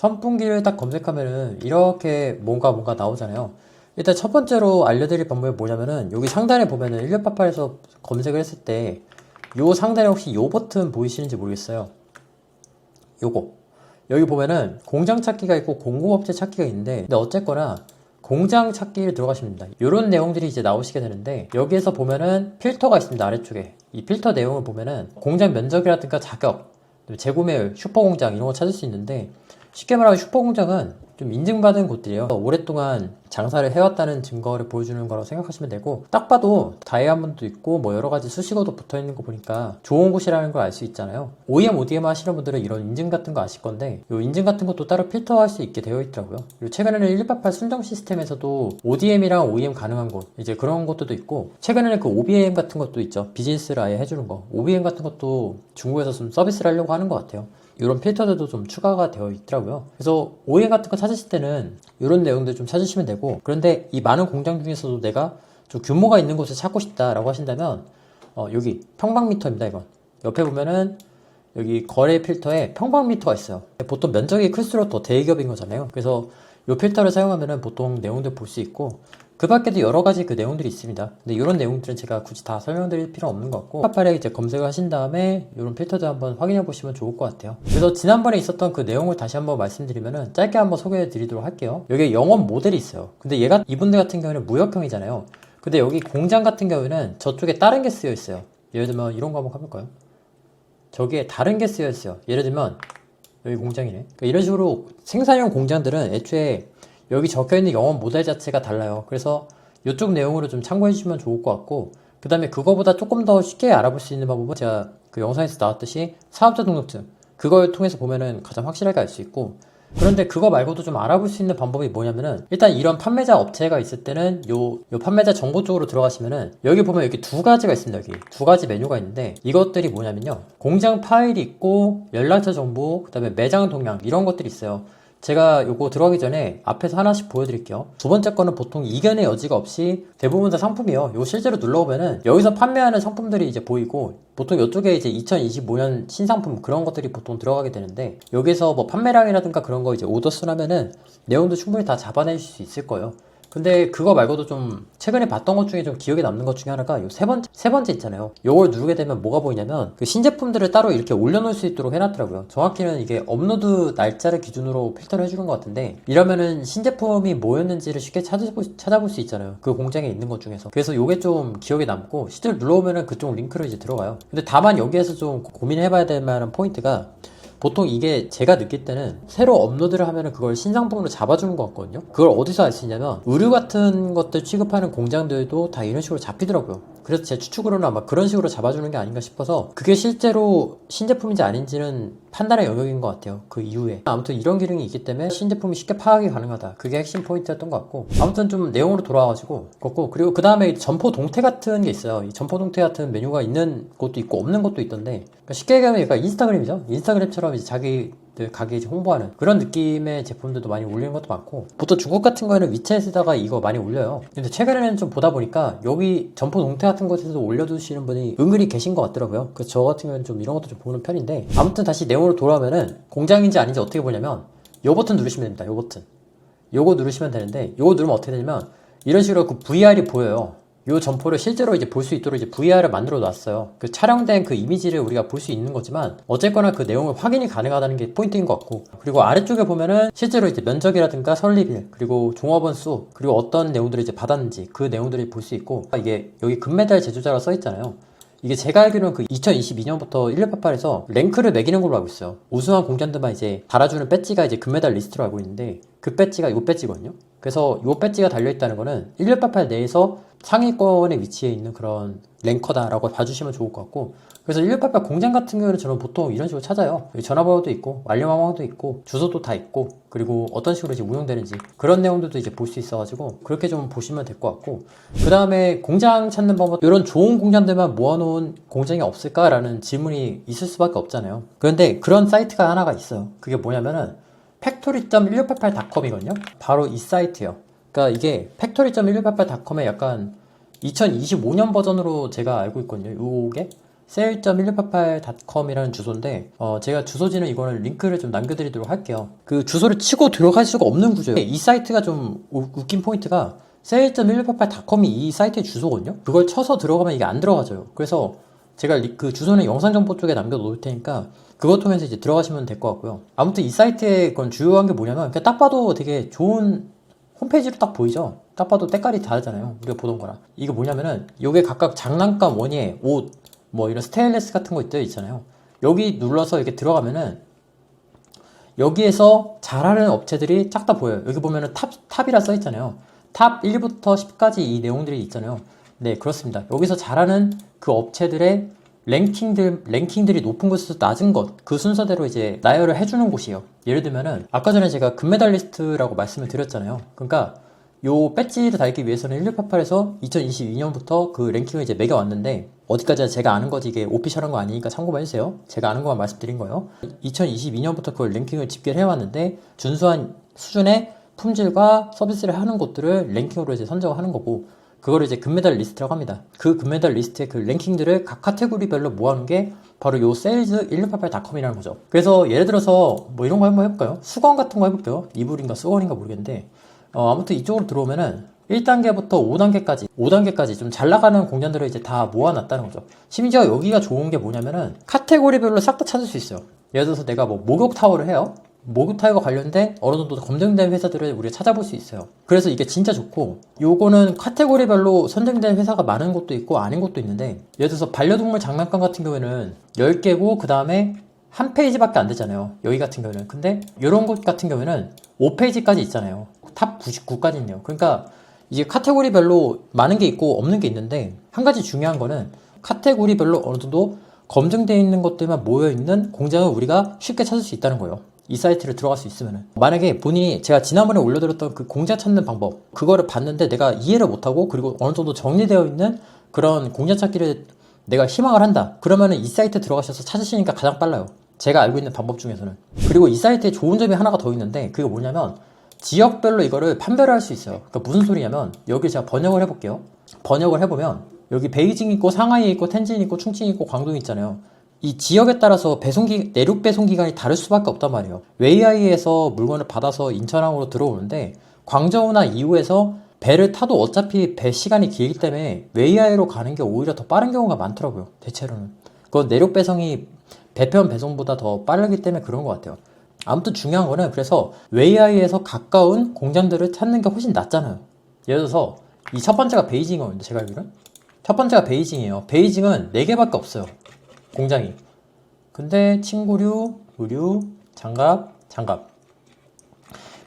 선풍기를 딱 검색하면은 이렇게 뭔가 나오잖아요. 일단 첫 번째로 알려드릴 방법이 뭐냐면은 여기 상단에 보면은 1688에서 검색을 했을 때 요 상단에 혹시 요 버튼 보이시는지 모르겠어요. 요거 여기 보면은 공장 찾기가 있고 공급업체 찾기가 있는데, 근데 어쨌거나 공장 찾기를 들어가시면 됩니다. 이런 내용들이 이제 나오시게 되는데, 여기에서 보면은 필터가 있습니다. 아래쪽에 이 필터 내용을 보면은 공장 면적이라든가 자격, 재구매율, 슈퍼공장 이런 거 찾을 수 있는데, 쉽게 말하면 슈퍼공장은 좀 인증받은 곳들이에요. 오랫동안 장사를 해왔다는 증거를 보여주는 거라고 생각하시면 되고, 딱 봐도 다이아몬드도 있고 뭐 여러가지 수식어도 붙어있는 거 보니까 좋은 곳이라는 걸 알 수 있잖아요. OEM, ODM 하시는 분들은 이런 인증 같은 거 아실 건데, 이 인증 같은 것도 따로 필터할 수 있게 되어 있더라고요. 그리고 최근에는 1688 순정 시스템에서도 ODM이랑 OEM 가능한 곳, 이제 그런 것들도 있고, 최근에는 그 OBM 같은 것도 있죠. 비즈니스를 아예 해주는 거. OBM 같은 것도 중국에서 좀 서비스를 하려고 하는 것 같아요. 이런 필터들도 좀 추가가 되어 있더라고요. 그래서 OEM 같은 거 찾으실 때는 이런 내용들 좀 찾으시면 되고, 그런데 이 많은 공장 중에서도 내가 좀 규모가 있는 곳을 찾고 싶다라고 하신다면 여기 평방미터입니다. 이건 옆에 보면은 여기 거래 필터에 평방미터가 있어요. 보통 면적이 클수록 더 대기업인 거잖아요. 그래서 이 필터를 사용하면은 보통 내용들 볼 수 있고, 그 밖에도 여러 가지 그 내용들이 있습니다. 근데 이런 내용들은 제가 굳이 다 설명드릴 필요 없는 것 같고, 파파에 이제 검색을 하신 다음에 이런 필터도 한번 확인해 보시면 좋을 것 같아요. 그래서 지난번에 있었던 그 내용을 다시 한번 말씀드리면은 짧게 한번 소개해 드리도록 할게요. 여기에 영업 모델이 있어요. 근데 얘가 이분들 같은 경우는 무역형이잖아요. 근데 여기 공장 같은 경우에는 저쪽에 다른 게 쓰여 있어요. 예를 들면 이런 거 한번 가볼까요? 저기에 다른 게 쓰여 있어요. 예를 들면 여기 공장이네. 그러니까 이런 식으로 생산형 공장들은 애초에 여기 적혀있는 영업 모델 자체가 달라요. 그래서 이쪽 내용으로 좀 참고해 주시면 좋을 것 같고, 그 다음에 그거보다 조금 더 쉽게 알아볼 수 있는 방법은 제가 그 영상에서 나왔듯이 사업자 등록증, 그걸 통해서 보면은 가장 확실하게 알 수 있고, 그런데 그거 말고도 좀 알아볼 수 있는 방법이 뭐냐면은, 일단 이런 판매자 업체가 있을 때는 요 판매자 정보 쪽으로 들어가시면은 여기 보면 여기 두 가지가 있습니다. 여기 두 가지 메뉴가 있는데, 이것들이 뭐냐면요, 공장 파일이 있고 연락처 정보, 그 다음에 매장 동향 이런 것들이 있어요. 제가 요거 들어가기 전에 앞에서 하나씩 보여드릴게요. 두 번째 거는 보통 이견의 여지가 없이 대부분 다 상품이에요. 이거 실제로 눌러보면은 여기서 판매하는 상품들이 이제 보이고, 보통 이쪽에 이제 2025년 신상품 그런 것들이 보통 들어가게 되는데, 여기서 뭐 판매량이라든가 그런 거 이제 오더 수라면은 내용도 충분히 다 잡아내실 수 있을 거예요. 근데 그거 말고도 좀 최근에 봤던 것 중에 좀 기억에 남는 것 중에 하나가 요 세 번째 있잖아요. 요걸 누르게 되면 뭐가 보이냐면 그 신제품들을 따로 이렇게 올려놓을 수 있도록 해놨더라고요. 정확히는 이게 업로드 날짜를 기준으로 필터를 해주는 것 같은데, 이러면은 신제품이 뭐였는지를 쉽게 찾아볼 수 있잖아요. 그 공장에 있는 것 중에서. 그래서 요게 좀 기억에 남고, 실제로 눌러보면은 그쪽 링크로 이제 들어가요. 근데 다만 여기에서 좀 고민해봐야 될 만한 포인트가, 보통 이게 제가 느낄 때는 새로 업로드를 하면은 그걸 신상품으로 잡아주는 것 같거든요. 그걸 어디서 알 수 있냐면 의류 같은 것들 취급하는 공장들도 다 이런 식으로 잡히더라고요. 그래서 제 추측으로는 아마 그런 식으로 잡아주는 게 아닌가 싶어서, 그게 실제로 신제품인지 아닌지는 판단의 영역인 것 같아요. 그 이후에 아무튼 이런 기능이 있기 때문에 신제품이 쉽게 파악이 가능하다. 그게 핵심 포인트였던 것 같고, 아무튼 좀 내용으로 돌아와가지고 그렇고, 그리고 그 다음에 점포 동태 같은 게 있어요. 이 점포 동태 같은 메뉴가 있는 곳도 있고 없는 곳도 있던데, 그러니까 쉽게 얘기하면 약간 인스타그램이죠. 인스타그램처럼 이제 자기들 가게 이제 홍보하는 그런 느낌의 제품들도 많이 올리는 것도 많고, 보통 중국 같은 거에는 위챗에다가 이거 많이 올려요. 근데 최근에는 좀 보다 보니까 여기 점포 동태 같은 곳에서 올려두시는 분이 은근히 계신 것 같더라고요. 그래서 저 같은 경우는 좀 이런 것도 좀 보는 편인데, 아무튼 다시 내용으로 돌아오면은 공장인지 아닌지 어떻게 보냐면 요 버튼 누르시면 됩니다. 요 버튼, 요거 누르시면 되는데, 요거 누르면 어떻게 되냐면 이런 식으로 그 VR이 보여요. 요 점포를 실제로 이제 볼 수 있도록 이제 VR을 만들어 놨어요. 그 촬영된 그 이미지를 우리가 볼 수 있는 거지만, 어쨌거나 그 내용을 확인이 가능하다는 게 포인트인 것 같고, 그리고 아래쪽에 보면은 실제로 이제 면적이라든가 설립일, 그리고 종업원 수, 그리고 어떤 내용들을 이제 받았는지 그 내용들을 볼 수 있고, 이게 여기 금메달 제조자라고 써 있잖아요. 이게 제가 알기로는 그 2022년부터 1688에서 랭크를 매기는 걸로 알고 있어요. 우수한 공장들만 이제 달아주는 배지가 이제 금메달 리스트로 알고 있는데, 그 배지가 요 배지거든요. 그래서 요 배지가 달려있다는 거는 1688 내에서 상위권에 위치해 있는 그런 랭커다라고 봐주시면 좋을 것 같고, 그래서 1688 공장 같은 경우는 저는 보통 이런 식으로 찾아요. 전화번호도 있고 완료망황도 있고 주소도 다 있고, 그리고 어떤 식으로 이제 운영되는지 그런 내용들도 이제 볼 수 있어가지고 그렇게 좀 보시면 될 것 같고, 그 다음에 공장 찾는 방법, 이런 좋은 공장들만 모아놓은 공장이 없을까라는 질문이 있을 수밖에 없잖아요. 그런데 그런 사이트가 하나가 있어요. 그게 뭐냐면은 factory.1688.com이거든요. 바로 이 사이트예요. 그러니까 이게 factory.1688.com에 약간 2025년 버전으로 제가 알고 있거든요. 요게 sale.1688.com이라는 주소인데 제가 주소지는 이거는 링크를 좀 남겨드리도록 할게요. 그 주소를 치고 들어갈 수가 없는 구조예요. 이 사이트가 좀 웃긴 포인트가 sale.1688.com이 이 사이트의 주소거든요. 그걸 쳐서 들어가면 이게 안 들어가져요. 그래서 제가 그 주소는 영상 정보 쪽에 남겨 놓을 테니까 그거 통해서 이제 들어가시면 될 것 같고요. 아무튼 이 사이트의 그건 주요한 게 뭐냐면 그냥 딱 봐도 되게 좋은 홈페이지로 딱 보이죠? 딱 봐도 때깔이 다르잖아요. 우리가 보던 거랑. 이게 뭐냐면은 요게 각각 장난감 원예, 옷, 뭐 이런 스테인리스 같은 거 있잖아요. 여기 눌러서 이렇게 들어가면은 여기에서 잘하는 업체들이 쫙 다 보여요. 여기 보면은 탑이라 써 있잖아요. 탑 1부터 10까지 이 내용들이 있잖아요. 네, 그렇습니다. 여기서 잘하는 그 업체들의 랭킹들이 높은 곳에서 낮은 것, 그 순서대로 이제 나열을 해주는 곳이에요. 예를 들면은, 아까 전에 제가 금메달리스트라고 말씀을 드렸잖아요. 그러니까, 요 배지를 달기 위해서는 1688에서 2022년부터 그 랭킹을 이제 매겨왔는데, 어디까지나 제가 아는 거지 이게 오피셜한 거 아니니까 참고만 해주세요. 제가 아는 것만 말씀드린 거예요. 2022년부터 그걸 랭킹을 집계를 해왔는데, 준수한 수준의 품질과 서비스를 하는 곳들을 랭킹으로 이제 선정을 하는 거고, 그거를 이제 금메달 리스트라고 합니다. 그 금메달 리스트의 그 랭킹들을 각 카테고리별로 모아놓은 게 바로 요 sales1688.com이라는 거죠. 그래서 예를 들어서 뭐 이런 거 한번 해볼까요? 수건 같은 거 해볼게요. 이불인가 수건인가 모르겠는데 아무튼 이쪽으로 들어오면은 1단계부터 5단계까지 좀 잘 나가는 공장들을 이제 다 모아놨다는 거죠. 심지어 여기가 좋은 게 뭐냐면은 카테고리별로 싹 다 찾을 수 있어요. 예를 들어서 내가 뭐 목욕 타월을 해요. 목욕 타월과 관련된 어느 정도 검증된 회사들을 우리가 찾아볼 수 있어요. 그래서 이게 진짜 좋고, 요거는 카테고리별로 선정된 회사가 많은 곳도 있고 아닌 곳도 있는데, 예를 들어서 반려동물 장난감 같은 경우에는 10개고 그 다음에 한 페이지밖에 안 되잖아요. 여기 같은 경우는. 근데 이런 곳 같은 경우에는 5페이지까지 있잖아요. 탑 99까지 있네요. 그러니까 이게 카테고리별로 많은 게 있고 없는 게 있는데, 한 가지 중요한 거는 카테고리별로 어느 정도 검증되어 있는 것들만 모여있는 공장을 우리가 쉽게 찾을 수 있다는 거예요. 이 사이트를 들어갈 수 있으면은. 만약에 본인이 제가 지난번에 올려드렸던 그 공장 찾는 방법, 그거를 봤는데 내가 이해를 못하고 그리고 어느 정도 정리되어 있는 그런 공장 찾기를 내가 희망을 한다. 그러면은 이 사이트 들어가셔서 찾으시니까 가장 빨라요. 제가 알고 있는 방법 중에서는. 그리고 이 사이트에 좋은 점이 하나가 더 있는데, 그게 뭐냐면 지역별로 이거를 판별을 할 수 있어요. 그러니까 무슨 소리냐면, 여기 제가 번역을 해볼게요. 번역을 해보면 여기 베이징 있고 상하이 있고 텐진 있고 충칭 있고 광동 있잖아요. 이 지역에 따라서 내륙 배송 기간이 다를 수밖에 없단 말이에요. 웨이하이에서 물건을 받아서 인천항으로 들어오는데, 광저우나 이후에서 배를 타도 어차피 배 시간이 길기 때문에 웨이하이로 가는 게 오히려 더 빠른 경우가 많더라고요. 대체로는. 그건 내륙 배송이 배편 배송보다 더 빠르기 때문에 그런 것 같아요. 아무튼 중요한 거는, 그래서 웨이하이에서 가까운 공장들을 찾는 게 훨씬 낫잖아요. 예를 들어서 이 첫 번째가 베이징이었는데, 제가 알기로는 첫 번째가 베이징이에요. 베이징은 4개밖에 없어요, 공장이. 근데 침구류, 의류, 장갑.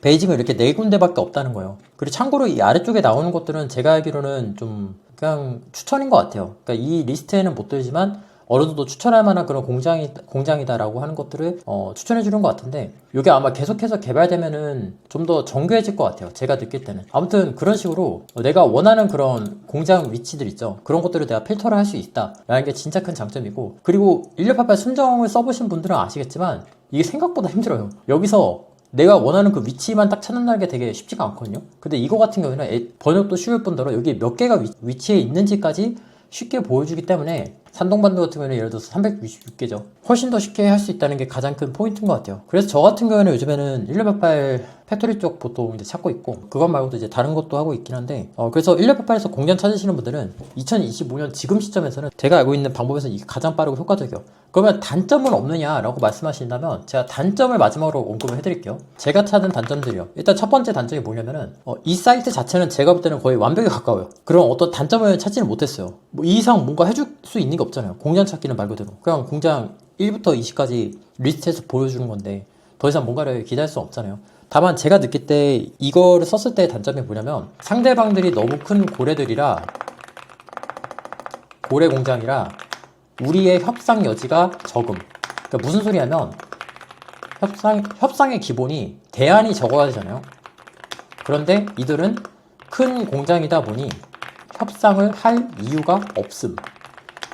베이징은 이렇게 4군데밖에 없다는 거예요. 그리고 참고로 이 아래쪽에 나오는 것들은 제가 알기로는 좀 그냥 추천인 것 같아요. 그러니까 이 리스트에는 못 들지만 어느 정도 추천할 만한 그런 공장이다라고 하는 것들을 추천해 주는 것 같은데, 이게 아마 계속해서 개발되면은 좀 더 정교해질 것 같아요. 제가 느낄 때는. 아무튼 그런 식으로 내가 원하는 그런 공장 위치들 있죠. 그런 것들을 내가 필터를 할 수 있다라는 게 진짜 큰 장점이고, 그리고 1688 순정을 써보신 분들은 아시겠지만 이게 생각보다 힘들어요. 여기서 내가 원하는 그 위치만 딱 찾는다는 게 되게 쉽지가 않거든요. 근데 이거 같은 경우에는 번역도 쉬울 뿐더러 여기 몇 개가 위치에 있는지까지 쉽게 보여주기 때문에, 산동반도 같은 경우는 예를 들어서 366개죠. 훨씬 더 쉽게 할 수 있다는 게 가장 큰 포인트인 것 같아요. 그래서 저 같은 경우에는 요즘에는 1688 팩토리 쪽 보통 이제 찾고 있고, 그것 말고도 이제 다른 것도 하고 있긴 한데, 그래서 1688에서 공장 찾으시는 분들은 2025년 지금 시점에서는 제가 알고 있는 방법에서 이게 가장 빠르고 효과적이에요. 그러면 단점은 없느냐라고 말씀하신다면 제가 단점을 마지막으로 언급을 해드릴게요. 제가 찾은 단점들이요. 일단 첫 번째 단점이 뭐냐면은 이 사이트 자체는 제가 볼 때는 거의 완벽에 가까워요. 그럼 어떤 단점을 찾지는 못했어요. 뭐 이 이상 뭔가 해줄 수 있는 게 없잖아요. 공장 찾기는 말 그대로 그냥 공장 1부터 20까지 리스트에서 보여주는 건데 더 이상 뭔가를 기대할 수 없잖아요. 다만 제가 느낄 때 이거를 썼을 때의 단점이 뭐냐면, 상대방들이 너무 큰 고래들이라, 고래 공장이라 우리의 협상 여지가 적음. 그러니까 무슨 소리냐면, 협상의 기본이 대안이 적어야 되잖아요. 그런데 이들은 큰 공장이다 보니 협상을 할 이유가 없음.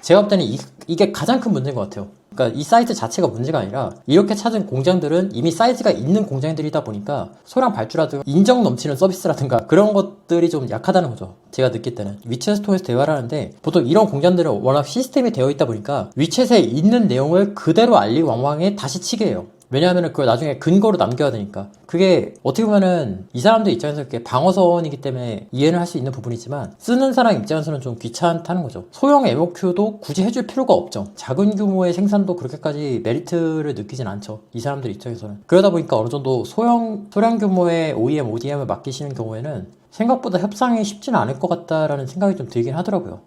제가 볼 때는 이게 가장 큰 문제인 것 같아요. 그러니까 이 사이트 자체가 문제가 아니라 이렇게 찾은 공장들은 이미 사이즈가 있는 공장들이다 보니까 소량 발주라든가 인정 넘치는 서비스라든가 그런 것들이 좀 약하다는 거죠. 제가 느낄 때는 위챗을 통해서 대화를 하는데 보통 이런 공장들은 워낙 시스템이 되어 있다 보니까 위챗에 있는 내용을 그대로 알리왕왕에 다시 치게 해요. 왜냐하면 그걸 나중에 근거로 남겨야 되니까. 그게 어떻게 보면은 이 사람들 입장에서 이렇게 방어선이기 때문에 이해는 할 수 있는 부분이지만 쓰는 사람 입장에서는 좀 귀찮다는 거죠. 소형 MOQ도 굳이 해줄 필요가 없죠. 작은 규모의 생산도 그렇게까지 메리트를 느끼진 않죠. 이 사람들 입장에서는. 그러다 보니까 어느 정도 소량 규모의 OEM, ODM을 맡기시는 경우에는 생각보다 협상이 쉽지는 않을 것 같다라는 생각이 좀 들긴 하더라고요.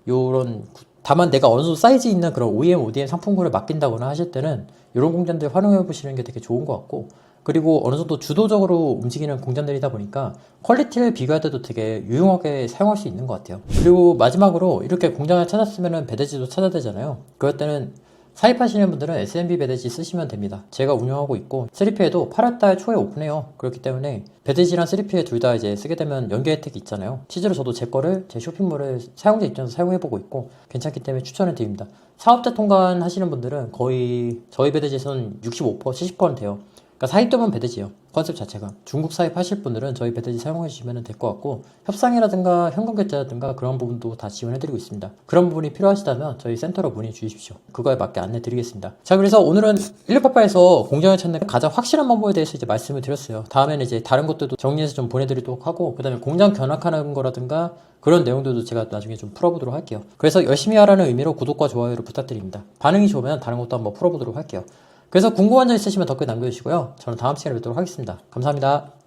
다만 내가 어느 정도 사이즈 있는 그런 OEM, ODM 상품군을 맡긴다거나 하실 때는 이런 공장들 활용해 보시는 게 되게 좋은 것 같고, 그리고 어느 정도 주도적으로 움직이는 공장들이다 보니까 퀄리티를 비교할 때도 되게 유용하게 사용할 수 있는 것 같아요. 그리고 마지막으로 이렇게 공장을 찾았으면 배대지도 찾아야 되잖아요. 그럴 때는 사입하시는 분들은 SMB 배대지 쓰시면 됩니다. 제가 운영하고 있고 3P에도 8월달 초에 오픈해요. 그렇기 때문에 배대지랑 3P에 둘 다 이제 쓰게 되면 연계 혜택이 있잖아요. 실제로 저도 제 거를 제 쇼핑몰에 사용자 입장에서 사용해보고 있고 괜찮기 때문에 추천을 드립니다. 사업자 통관 하시는 분들은 거의 저희 배대지에서는 65%, 70%는 돼요. 그러니까 사입되면 배대지요. 컨셉 자체가. 중국 사입하실 분들은 저희 배대지 사용해 주시면 될 것 같고, 협상이라든가 현금 결제라든가 그런 부분도 다 지원해드리고 있습니다. 그런 부분이 필요하시다면 저희 센터로 문의 주십시오. 그거에 맞게 안내 드리겠습니다. 자, 그래서 오늘은 1688에서 공장을 찾는 가장 확실한 방법에 대해서 이제 말씀을 드렸어요. 다음에는 이제 다른 것들도 정리해서 좀 보내드리도록 하고, 그 다음에 공장 견학하는 거라든가 그런 내용들도 제가 나중에 좀 풀어보도록 할게요. 그래서 열심히 하라는 의미로 구독과 좋아요를 부탁드립니다. 반응이 좋으면 다른 것도 한번 풀어보도록 할게요. 그래서 궁금한 점 있으시면 댓글 남겨주시고요. 저는 다음 시간에 뵙도록 하겠습니다. 감사합니다.